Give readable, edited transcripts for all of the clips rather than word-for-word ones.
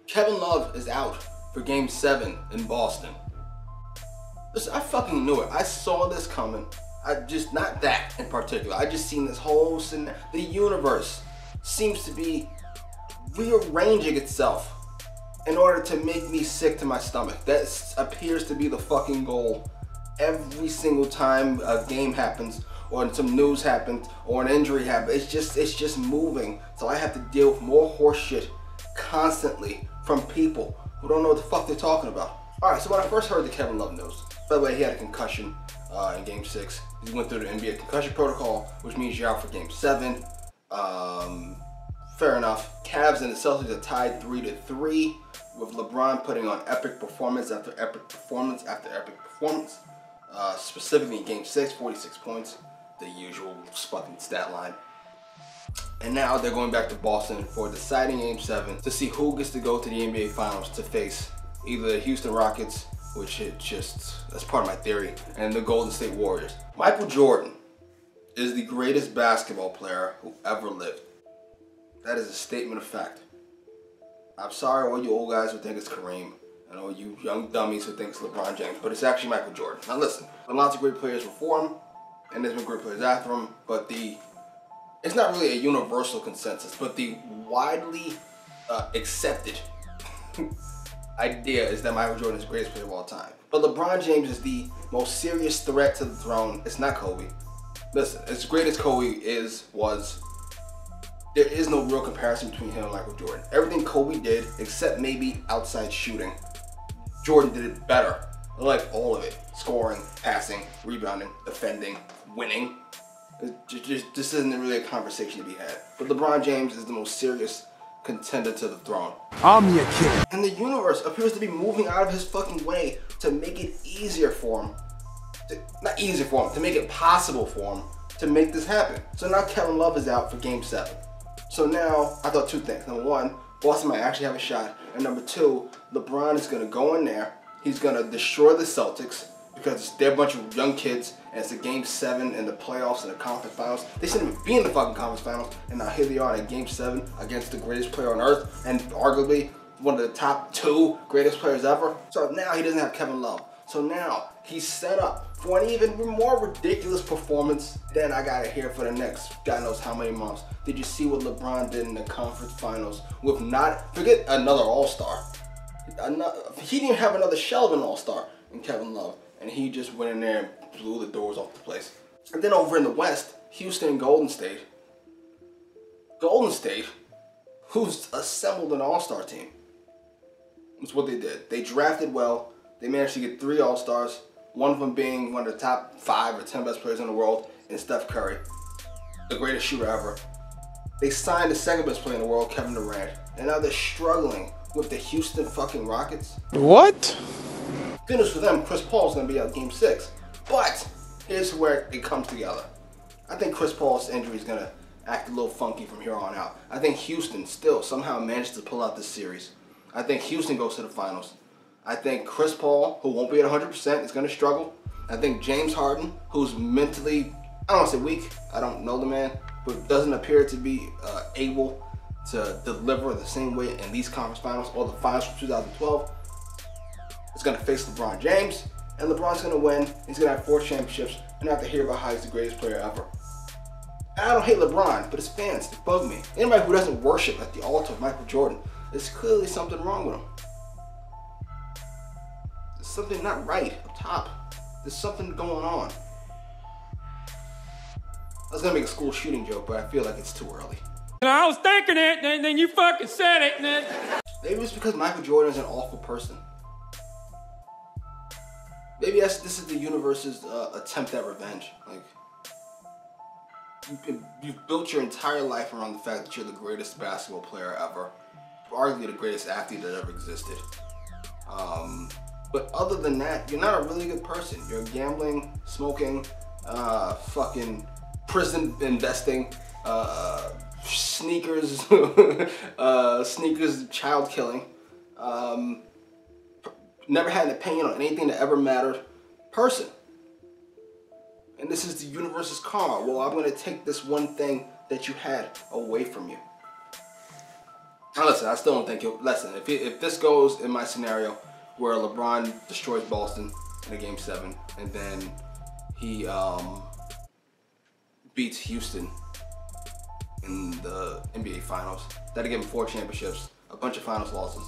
Kevin Love is out for Game 7 in Boston. Listen, I fucking knew it. I saw this coming. Not that in particular. I just seen this whole scenario. The universe seems to be rearranging itself in order to make me sick to my stomach. That appears to be the fucking goal. Every single time a game happens, or some news happens, or an injury happens, it's just moving. So I have to deal with more horse shit constantly from people who don't know what the fuck they're talking about. Alright, so when I first heard the Kevin Love news, by the way, he had a concussion in Game 6. He went through the NBA concussion protocol, which means you're out for Game 7. Fair enough. Cavs and the Celtics are tied 3-3, with LeBron putting on epic performance after epic performance after epic performance. Specifically in Game 6, 46 points, the usual fucking stat line. And now they're going back to Boston for deciding Game 7 to see who gets to go to the NBA Finals to face either the Houston Rockets, which that's part of my theory, and the Golden State Warriors. Michael Jordan is the greatest basketball player who ever lived. That is a statement of fact. I'm sorry all you old guys who think it's Kareem, and all you young dummies who think it's LeBron James, but it's actually Michael Jordan. Now listen, there have been lots of great players before him, and there's been great players after him, but it's not really a universal consensus, but the widely accepted idea is that Michael Jordan is the greatest player of all time. But LeBron James is the most serious threat to the throne. It's not Kobe. Listen, as great as Kobe was, there is no real comparison between him and Michael Jordan. Everything Kobe did, except maybe outside shooting, Jordan did it better. Like all of it. Scoring, passing, rebounding, defending, winning. This isn't really a conversation to be had. But LeBron James is the most serious contender to the throne. I'm your king. And the universe appears to be moving out of his fucking way to make it easier for him. Not easier for him, to make it possible for him to make this happen. So now Kevin Love is out for Game 7. So now, I thought two things. Number one, Boston might actually have a shot. And number two, LeBron is going to go in there. He's going to destroy the Celtics because they're a bunch of young kids and it's a Game 7 in the playoffs and the conference finals. They shouldn't even be in the fucking conference finals. And now here they are in Game 7 against the greatest player on earth and arguably one of the top 2 greatest players ever. So now he doesn't have Kevin Love. So now he's set up for an even more ridiculous performance than I gotta hear for the next God knows how many months. Did you see what LeBron did in the conference finals with forget another all-star. He didn't have another shell of an all-star in Kevin Love. And he just went in there and blew the doors off the place. And then over in the West, Houston and Golden State. Golden State, who's assembled an all-star team. That's what they did. They drafted well. They managed to get 3 all-stars. One of them being one of the top 5 or 10 best players in the world, and Steph Curry, the greatest shooter ever. They signed the second best player in the world, Kevin Durant. And now they're struggling with the Houston fucking Rockets. What? Good news for them, Chris Paul's going to be out Game 6. But here's where it comes together. I think Chris Paul's injury is going to act a little funky from here on out. I think Houston still somehow managed to pull out this series. I think Houston goes to the finals. I think Chris Paul, who won't be at 100%, is going to struggle. I think James Harden, who's mentally, I don't want to say weak, I don't know the man, but doesn't appear to be able to deliver the same way in these conference finals or the finals from 2012. Is going to face LeBron James, and LeBron's going to win. He's going to have 4 championships, and I have to hear about how he's the greatest player ever. And I don't hate LeBron, but his fans, they bug me. Anybody who doesn't worship at the altar of Michael Jordan, there's clearly something wrong with him. There's something not right up top. There's something going on. I was going to make a school shooting joke, but I feel like it's too early. I was thinking it, and then you fucking said it, and then... Maybe it's because Michael Jordan is an awful person. Maybe this is the universe's attempt at revenge. Like, you've built your entire life around the fact that you're the greatest basketball player ever. Arguably the greatest athlete that ever existed. But other than that, you're not a really good person. You're gambling, smoking, fucking prison investing, sneakers, child killing. Never had an opinion on anything that ever mattered person. And this is the universe's karma. Well, I'm going to take this one thing that you had away from you. Now listen, I still don't think he'll. Listen, if this goes in my scenario where LeBron destroys Boston in a Game 7, and then he beats Houston in the NBA Finals, that'll give him 4 championships, a bunch of finals losses.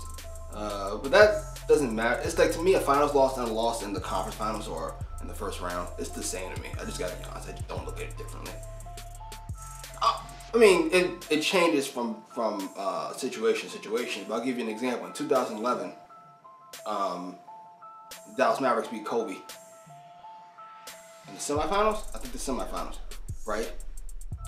But that doesn't matter. It's like, to me, a finals loss and a loss in the conference finals or in the first round, it's the same to me. I just gotta be honest. I just don't look at it differently. I mean, it changes from situation to situation. But I'll give you an example. In 2011, Dallas Mavericks beat Kobe in the semifinals. I think the semifinals, right?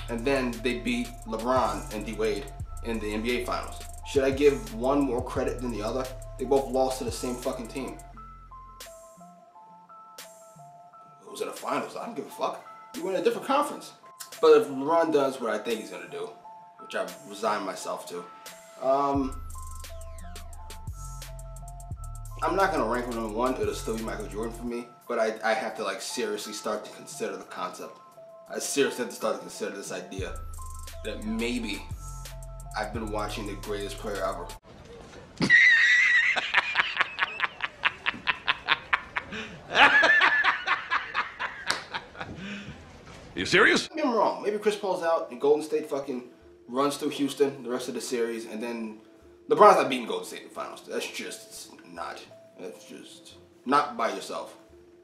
And then they beat LeBron and D Wade in the NBA Finals. Should I give one more credit than the other? They both lost to the same fucking team. It was in the finals. I don't give a fuck. You win a different conference. But if LeBron does what I think he's gonna do, which I've resigned myself to, I'm not gonna rank him number 1. It'll still be Michael Jordan for me. But I have to, like, seriously start to consider the concept. I seriously have to start to consider this idea that maybe I've been watching the greatest player ever. You serious? Don't get me wrong. Maybe Chris Paul's out and Golden State fucking runs through Houston the rest of the series, and then LeBron's not beating Golden State in the finals. That's just not. That's just not by yourself.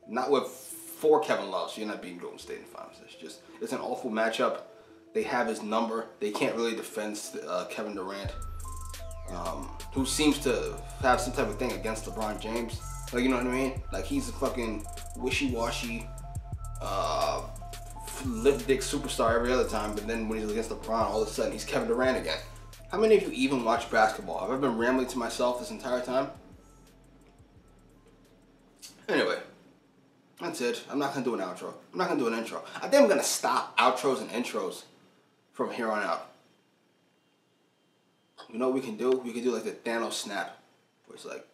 Not with 4 Kevin Loves. You're not beating Golden State in the finals. It's an awful matchup. They have his number. They can't really defend Kevin Durant, who seems to have some type of thing against LeBron James. Like, you know what I mean? Like, he's a fucking wishy-washy, lip dick superstar every other time, but then when he's against LeBron, all of a sudden he's Kevin Durant again. How many of you even watch basketball? Have I been rambling to myself this entire time? Anyway, that's it. I'm not gonna do an outro. I'm not gonna do an intro. I think I'm gonna stop outros and intros from here on out. You know what we can do? We can do like the Thanos snap, where it's like,